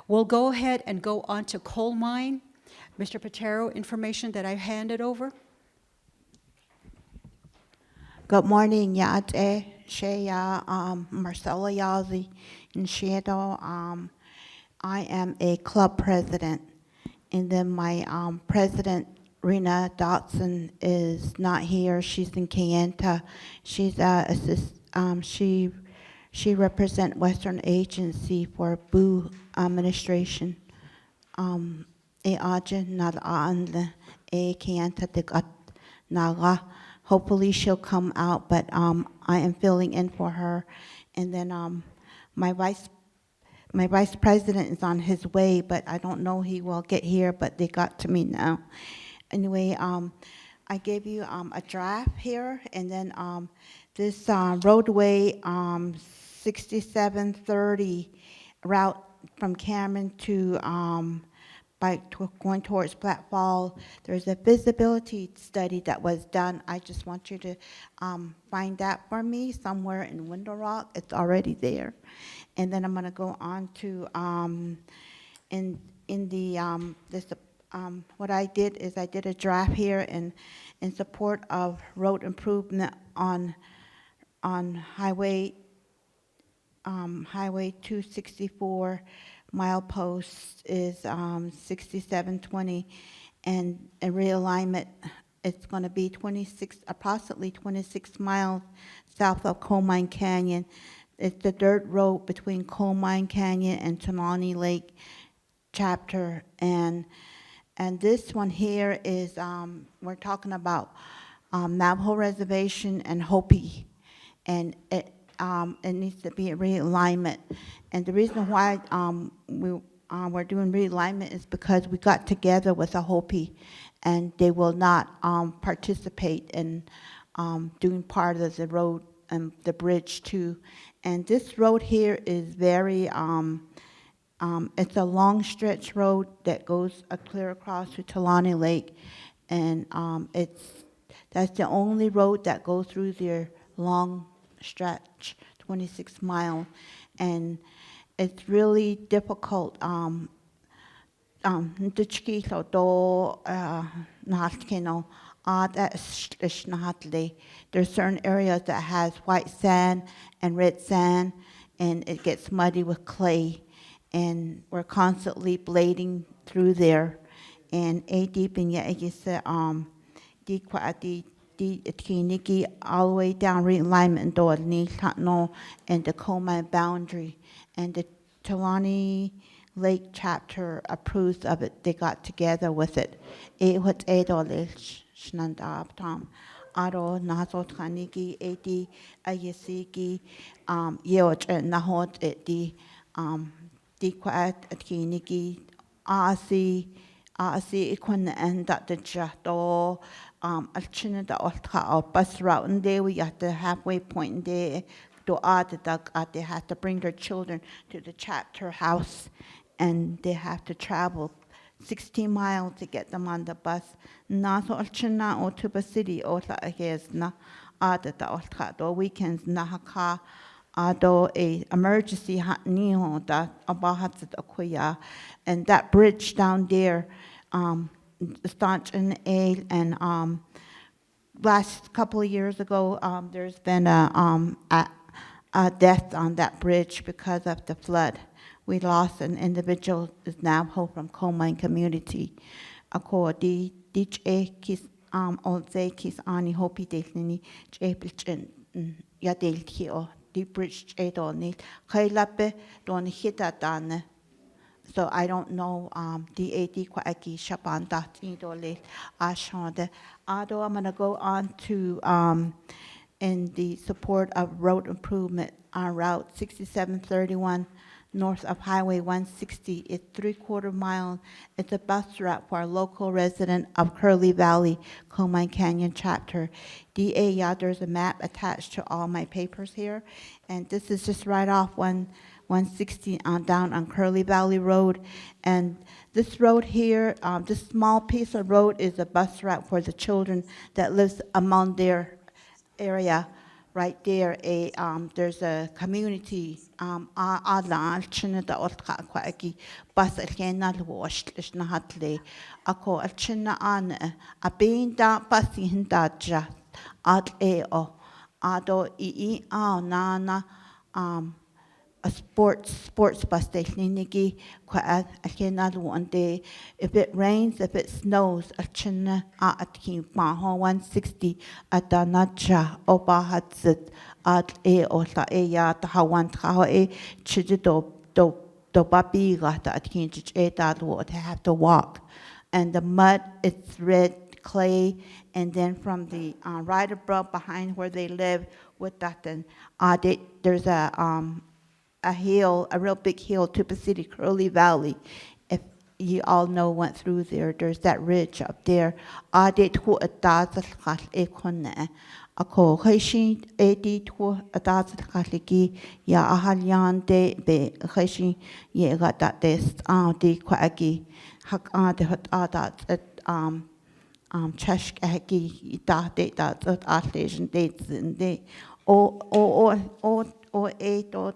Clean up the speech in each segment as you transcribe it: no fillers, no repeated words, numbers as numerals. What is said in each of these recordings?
We'll go ahead and go on to Coalmine. Mr. Patero, information that I handed over. Good morning, Yate, Shea, Marcella Yazzie, and Shadow. I am a club president, and then my president, Rena Dotson, is not here. She's in Kayenta. She's she represent Western Agency for Boo administration. E aja nal aanle e Kayenta tigat naga. Hopefully she'll come out, but I am filling in for her. And then my vice president is on his way, but I don't know he will get here, but they got to me now. Anyway, I gave you a draft here, and then this roadway 6730 route from Cameron to going towards Platte Fall. There's a visibility study that was done. I just want you to find that for me somewhere in Window Rock. It's already there. And then I'm going to go on to what I did is I did a draft here in support of road improvement on Highway 264. Milepost is 6720, and a realignment, it's going to be approximately 26 miles south of Coalmine Canyon. It's the dirt road between Coalmine Canyon and Tanani Lake chapter, and this one here is we're talking about Navajo Reservation and Hopi, and it needs to be a realignment. And the reason why we're doing realignment is because we got together with a Hopi, and they will not participate in doing part of the road and the bridge too. And this road here is very, it's a long stretch road that goes clear across to Talani Lake, and that's the only road that goes through their long stretch, 26 miles, and it's really difficult. There's certain areas that has white sand and red sand, and it gets muddy with clay, and we're constantly blading through there. And a deep in ya Niki all the way down realignment door ni no and the Coalmine boundary, and the Talani Lake chapter approves of it. They got together with it. What shnandab tom aro naso tkaniki eti ayesiki yeoch nahot eti dikwat atkiniki asi ikon and that the jato alchina da olka bus route, and there we at the halfway point, and they they have to bring their children to the chapter house, and they have to travel 16 miles to get them on the bus. Na so alchina o to the city o la hes na ada da olka do weekends na haka ado a emergency hat niho da abahat da koya, and that bridge down there staunch and aid, and last couple of years ago there's been a death on that bridge because of the flood. We lost an individual, is Navajo from Coalmine community. Ako di kis olze kis ani hopi delini chepilchen ya delki o di bridge edoni kailape don hita dane. So I don't know DAD Kwaki Shaban Datidole Ashonde. Ado, I'm gonna go on to in the support of road improvement on Route 6731 north of Highway 160. It's 3/4 mile. It's a bus route for a local resident of Curly Valley, Coalmine Canyon chapter. DA, yeah, there's a map attached to all my papers here, and this is just right off 160 down on Curly Valley Road. And this road here, this small piece of road is a bus route for the children that lives among their area. right there, there's a community, ala alchina da olka kwaki, bas alkena lwosh, lishna hatle, ako alchina an, a being da basi hindaja, ad ado nana, a sports bus station nigi kwa alkena one day. If it rains, if it snows, alchina at king maho 160 at the nacha oba hatsit at la ya ta hawan ta chijido do babi gata at king that would have to walk. And the mud, it's red clay, and then from the right above behind where they live with that, then there's a hill, a real big hill, Tuba City, Curly Valley. If you all know, went through there, there's that ridge up there. Adet hu atazal khal ekone. Ako khayshin edit hu atazal khaliki ya ahalyan de be khayshin ye gata test de kwagi hak de hat adat chashk agi da de that atlesion dates in de o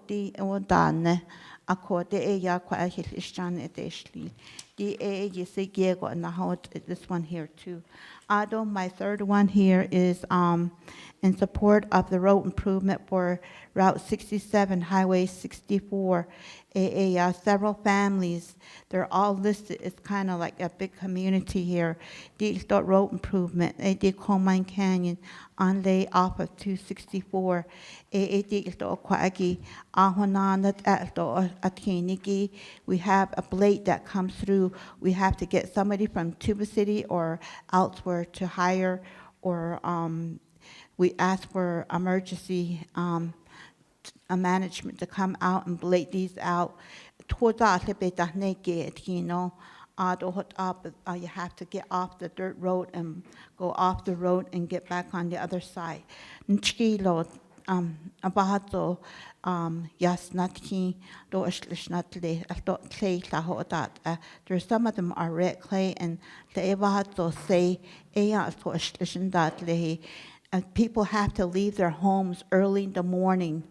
di o dane akorde ya kwa hishan eteshli di you see giego na hot this one here too. Ado, my third one here is in support of the road improvement for Route 67, Highway 64. Several families, they're all listed. It's kind of like a big community here. The road improvement, the Coalmine Canyon, on lay off of 264. We have a blade that comes through. We have to get somebody from Tuba City or elsewhere to hire, or we ask for emergency a management to come out and blade these out. You have to get off the dirt road and go off the road and get back on the other side. Abahato yas natki do ishlishnatle clay lahodat. There's some of them are red clay, and the abahato say eya to ishlishndatle. And people have to leave their homes early in the morning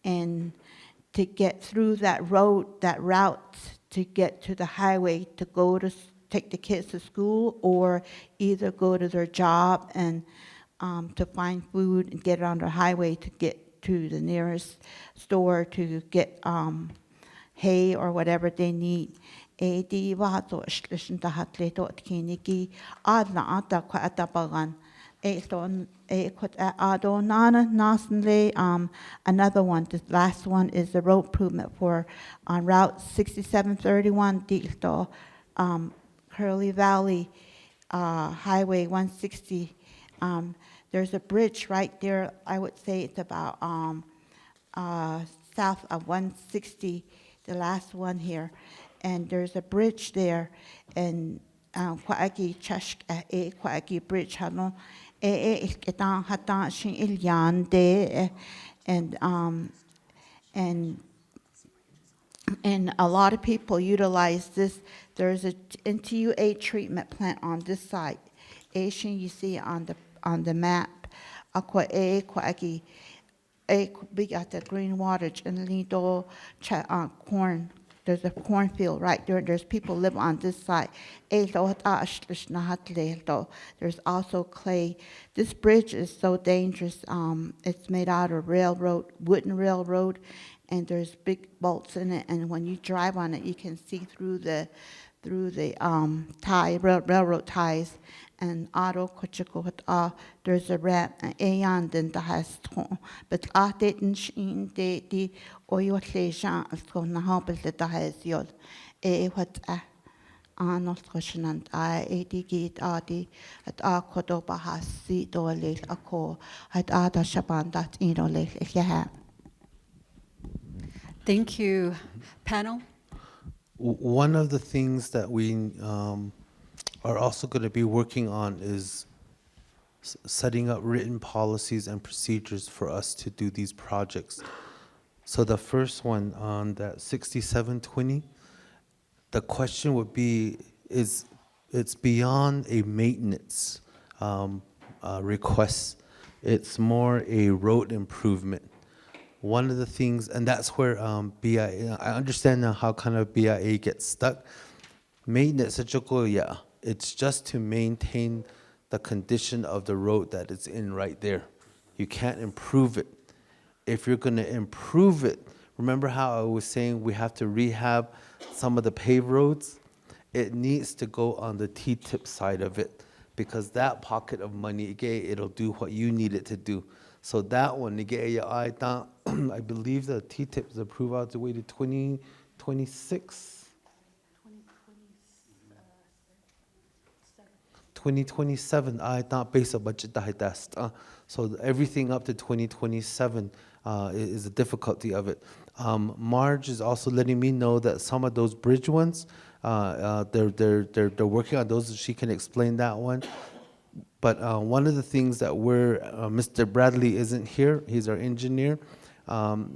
and to get through that road, that route, to get to the highway, to go to take the kids to school, or either go to their job and to find food and get on the highway to get to the nearest store to get hay or whatever they need. Another one, the last one is the road improvement for on Route 6731, Curly Valley, Highway 160. There's a bridge right there. I would say it's about south of 160, the last one here. And there's a bridge there, and Kwagi Chash Kwagi Bridge, Hano, Iskatan Hatan Shin Ilyan de, and a lot of people utilize this. There's a NTUA treatment plant on this site. Asian, you see on the map. Aqua Kwagi. We got the green water and lido corn. There's a cornfield right there. There's people live on this side. There's also clay. This bridge is so dangerous. It's made out of wooden railroad, and there's big bolts in it. And when you drive on it, you can see through the railroad ties. And auto kuchiko there's a ramp ayan din has but didn't shin the oyo lejan so na hobel the has yod what not question and digit adi at kodo bahas si dole ako at ada shaban that if you have. Thank you. Panel? One of the things that we are also going to be working on is setting up written policies and procedures for us to do these projects. So the first one on that 6720, the question would be, it's beyond a maintenance request, It's more a road improvement. One of the things, and that's where BIA, I understand now how kind of BIA gets stuck. Maintenance, yeah, it's just to maintain the condition of the road that it's in right there. You can't improve it. If you're gonna improve it, remember how I was saying we have to rehab some of the paved roads? It needs to go on the T-tip side of it, because that pocket of money, again, it'll do what you need it to do. So that one, again, I thought, I believe the T-tip is approved out the way to 2026. 2027, I thought base of budget test. So everything up to 2027 is the difficulty of it. Marge is also letting me know that some of those bridge ones, they're working on those. She can explain that one. But one of the things that Mr. Bradley isn't here. He's our engineer.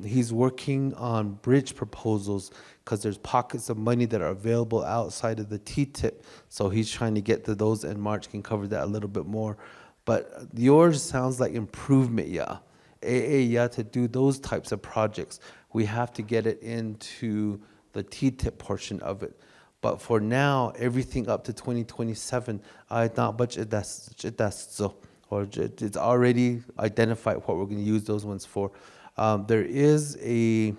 He's working on bridge proposals because there's pockets of money that are available outside of the T-tip. So he's trying to get to those, and March can cover that a little bit more. But yours sounds like improvement, yeah. Yeah, to do those types of projects, we have to get it into the T-tip portion of it. But for now, everything up to 2027, I thought budget that's so, or it's already identified what we're going to use those ones for. There is a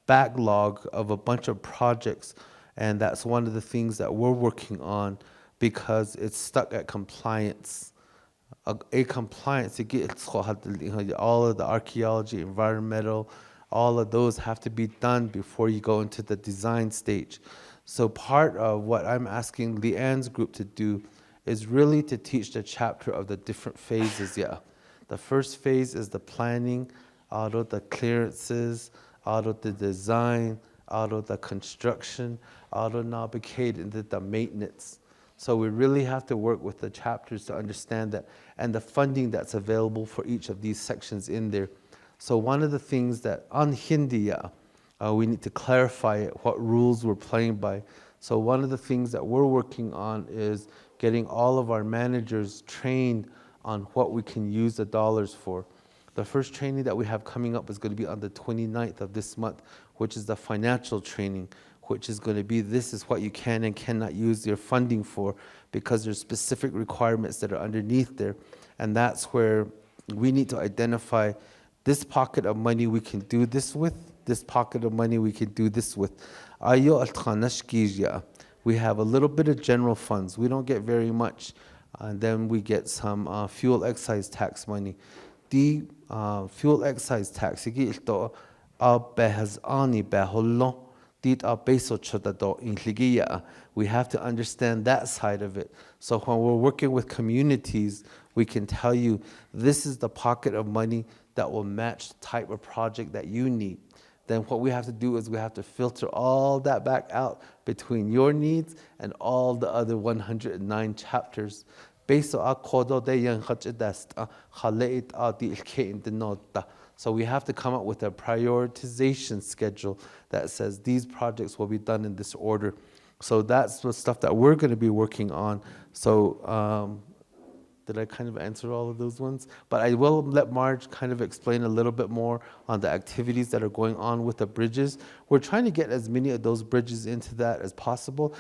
backlog of a bunch of projects, and that's one of the things that we're working on because it's stuck at compliance. A compliance, all of the archaeology, environmental, all of those have to be done before you go into the design stage. So part of what I'm asking Leanne's group to do is really to teach the chapter of the different phases, yeah. The first phase is the planning, out of the clearances, out of the design, out of the construction, out of and the maintenance. So we really have to work with the chapters to understand that, and the funding that's available for each of these sections in there. So one of the things that on Hindi, we need to clarify what rules we're playing by. So one of the things that we're working on is getting all of our managers trained on what we can use the dollars for. The first training that we have coming up is going to be on the 29th of this month, which is the financial training, which is going to be, this is what you can and cannot use your funding for, because there's specific requirements that are underneath there. And that's where we need to identify this pocket of money we can do this with, this pocket of money we can do this with. We have a little bit of general funds. We don't get very much. And then we get some fuel excise tax money. The fuel excise tax, we have to understand that side of it. So when we're working with communities, we can tell you this is the pocket of money that will match the type of project that you need. Then what we have to do is we have to filter all that back out between your needs and all the other 109 chapters. So we have to come up with a prioritization schedule that says these projects will be done in this order. So that's the stuff that we're going to be working on. So did I kind of answer all of those ones? But I will let Marge kind of explain a little bit more on the activities that are going on with the bridges. We're trying to get as many of those bridges into that as possible.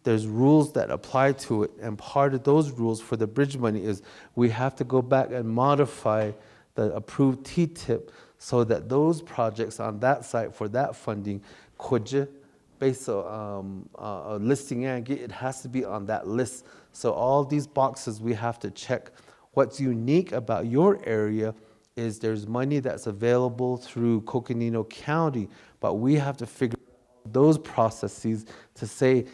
There's rules that apply to it, and part of those rules for the bridge money is we have to go back and modify the approved T-tip so that those projects on that site for that funding based on a listing, it has to be on that list. So all these boxes we have to check. What's unique about your area is there's money that's available through Coconino County, but we have to figure out those processes to say,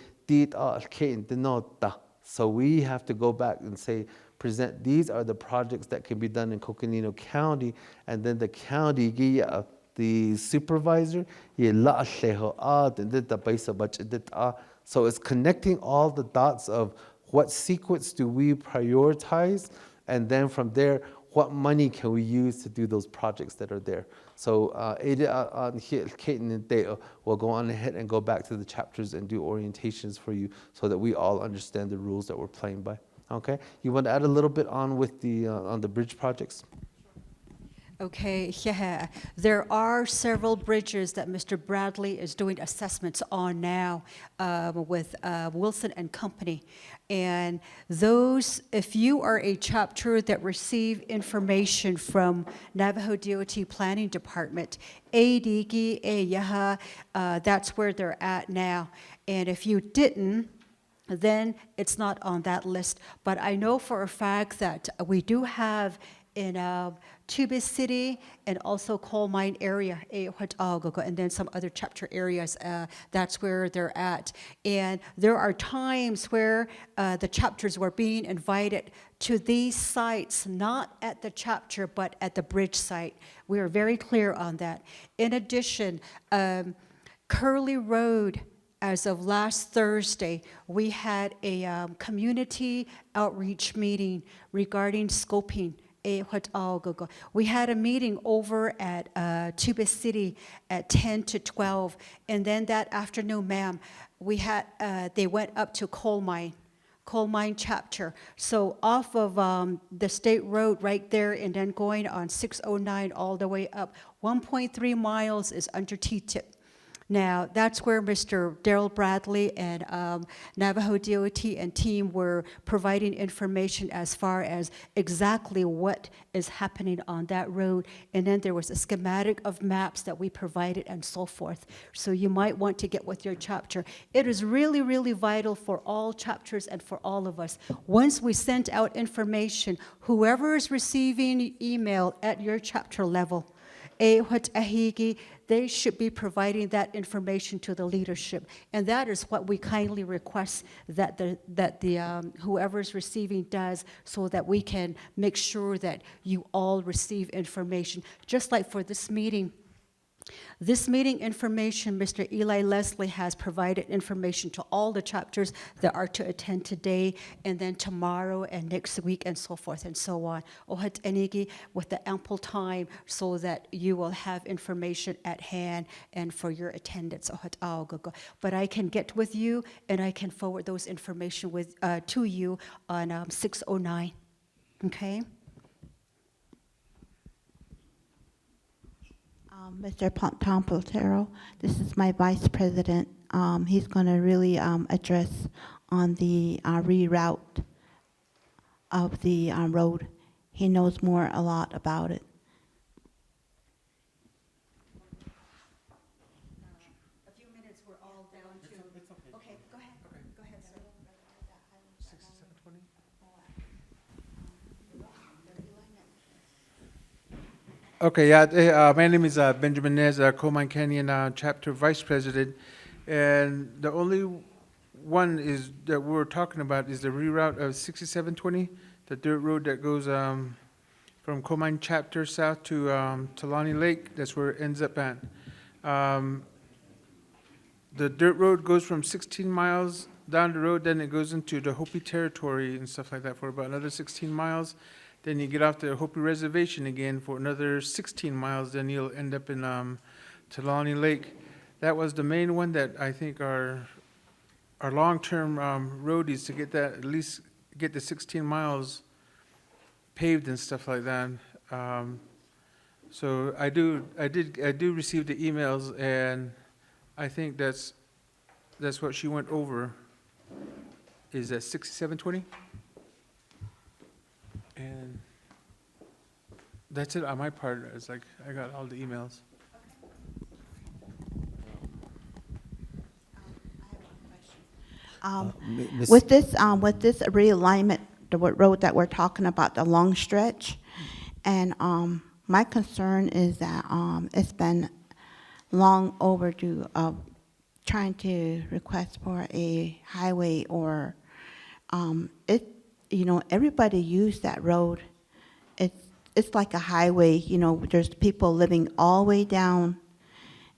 so we have to go back and say, present, these are the projects that can be done in Coconino County, and then the county, the supervisor, so it's connecting all the dots of what sequence do we prioritize, and then from there, what money can we use to do those projects that are there. So we'll go on ahead and go back to the chapters and do orientations for you so that we all understand the rules that we're playing by. Okay, you want to add a little bit on with on the bridge projects? Okay, yeah. There are several bridges that Mr. Bradley is doing assessments on now with Wilson and Company. And those, if you are a chapter that receive information from Navajo DOT Planning Department, ADG, Yaha, that's where they're at now. And if you didn't, then it's not on that list. But I know for a fact that we do have in Tuba City and also Coalmine area, and then some other chapter areas, that's where they're at. And there are times where the chapters were being invited to these sites, not at the chapter, but at the bridge site. We are very clear on that. In addition, Curly Road, as of last Thursday, we had a community outreach meeting regarding scoping. We had a meeting over at Tuba City at 10 to 12, and then that afternoon, ma'am, they went up to Coalmine chapter. So off of the state road right there, and then going on 609 all the way up, 1.3 miles is under T-tip. Now, that's where Mr. Darrell Bradley and Navajo DOT and team were providing information as far as exactly what is happening on that road. And then there was a schematic of maps that we provided and so forth. So you might want to get with your chapter. It is really, really vital for all chapters and for all of us. Once we send out information, whoever is receiving email at your chapter level, they should be providing that information to the leadership. And that is what we kindly request that whoever is receiving does, so that we can make sure that you all receive information. Just like for this meeting information, Mr. Eli Leslie has provided information to all the chapters that are to attend today, and then tomorrow and next week, and so forth and so on. With the ample time, so that you will have information at hand and for your attendance. But I can get with you, and I can forward those information to you on 609. Okay? Mr. Tom Platero, this is my vice president. He's going to really address on the reroute of the road. He knows a lot about it. A few minutes, we're all down to. Okay, go ahead. Go ahead, sir. 6720? Okay, yeah, my name is Benjamin Nez, Coalmine Canyon Chapter Vice President, and the only one is that we're talking about is the reroute of 6720, the dirt road that goes from Coalmine Chapter south to Talani Lake. That's where it ends up at. The dirt road goes from 16 miles down the road, then it goes into the Hopi territory and stuff like that for about another 16 miles. Then you get off the Hopi Reservation again for another 16 miles, then you'll end up in Talani Lake. That was the main one that I think our long-term road is to get that, at least get the 16 miles paved and stuff like that. So I do receive the emails, and I think that's what she went over, is that 6720? And that's it on my part. It's like I got all the emails. Miss- With this realignment, the road that we're talking about, the long stretch, and my concern is that it's been long overdue of trying to request for a highway, or everybody use that road. It's like a highway. There's people living all the way down,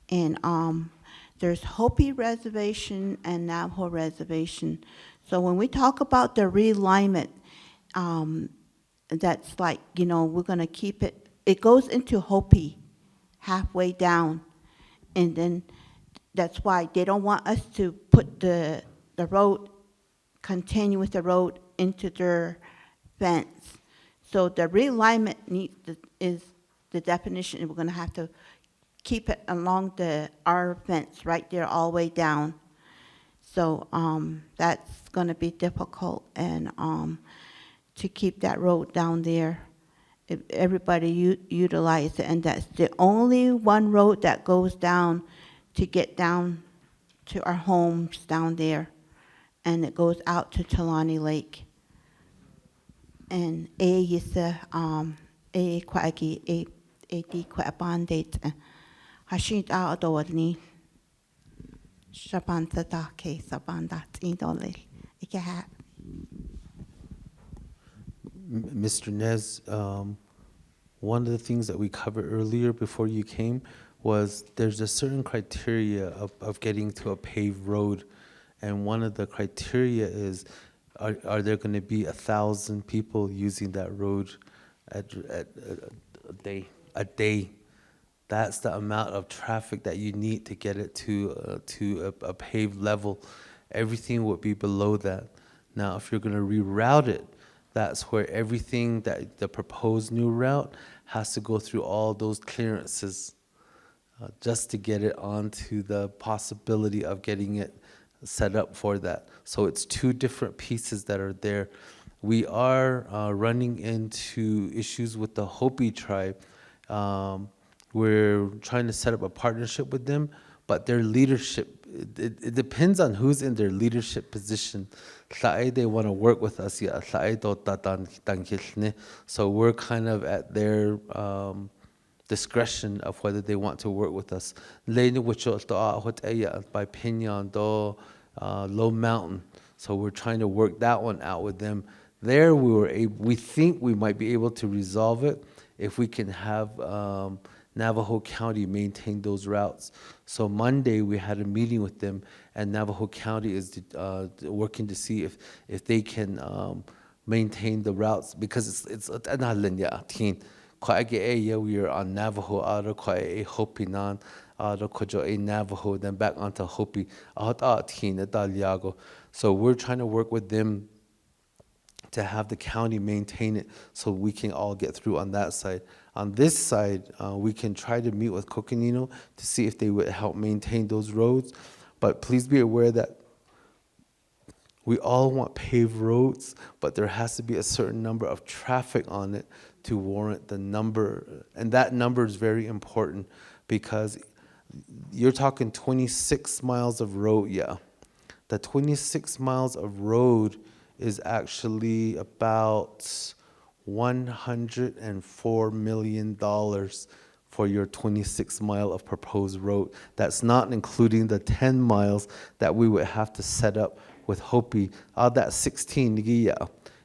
and there's Hopi Reservation and Navajo Reservation. So when we talk about the realignment, that's like, we're going to keep it. It goes into Hopi halfway down, and then that's why they don't want us to put the road, continue with the road into their fence. So the realignment is the definition. We're gonna have to keep it along our fence right there all the way down. So, that's gonna be difficult and, to keep that road down there. If everybody utilize it, and that's the only one road that goes down to get down to our homes down there. And it goes out to Talani Lake. And di kwa bandit hashit a adorni shabanta ke sabandat indole ikaha. Mr. Nez, one of the things that we covered earlier before you came was there's a certain criteria of getting to a paved road. And one of the criteria is, are there going to be 1,000 people using that road at a day? A day. That's the amount of traffic that you need to get it to a paved level. Everything would be below that. Now, if you're going to reroute it, that's where everything that the proposed new route has to go through all those clearances just to get it onto the possibility of getting it set up for that. So it's two different pieces that are there. We are running into issues with the Hopi tribe. We're trying to set up a partnership with them, but their leadership, it depends on who's in their leadership position. They want to work with us. So we're kind of at their discretion of whether they want to work with us. By Pinyon, Low Mountain. So we're trying to work that one out with them. There we think we might be able to resolve it if we can have Navajo County maintain those routes. So Monday we had a meeting with them, and Navajo County is working to see if they can maintain the routes, because it's we are on Navajo out of a Hopi non out of a Navajo, then back onto Hopi. So we're trying to work with them to have the county maintain it so we can all get through on that side. On this side, we can try to meet with Coconino to see if they would help maintain those roads. But please be aware that we all want paved roads, but there has to be a certain number of traffic on it to warrant the number. And that number is very important, because you're talking 26 miles of road, yeah. The 26 miles of road is actually about $104 million for your 26 mile of proposed road. That's not including the 10 miles that we would have to set up with Hopi. Out of that 16, yeah,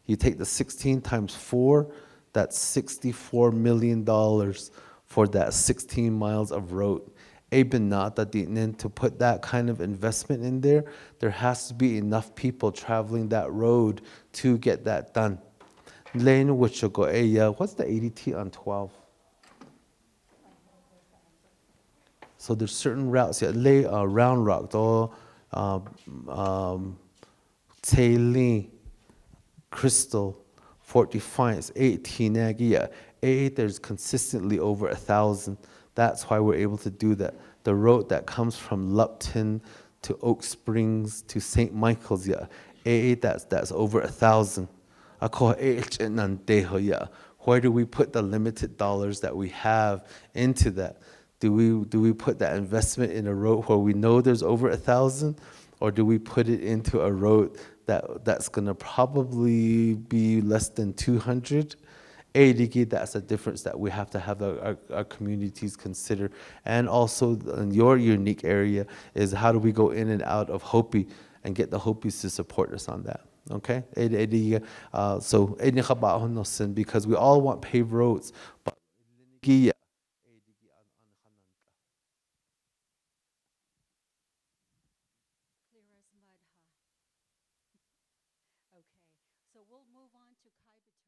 you take the 16 times 4, that's $64 million for that 16 miles of road. To put that kind of investment in there, there has to be enough people traveling that road to get that done. What's the ADT on 12? So there's certain routes, Round Rock, Tailing, Crystal, Fort Defiance, 18, there's consistently over 1,000. That's why we're able to do that. The road that comes from Lupton to Oak Springs to St. Michael's, that's over 1,000. I call it Where do we put the limited dollars that we have into that? Do we put that investment in a road where we know there's over 1,000, or do we put it into a road that's gonna probably be less than 200? That's a difference that we have to have our communities consider. And also in your unique area is, how do we go in and out of Hopi and get the Hopis to support us on that? Okay, so because we all want paved roads, but Clear as mud, huh? Okay, so we'll move on to Kaiba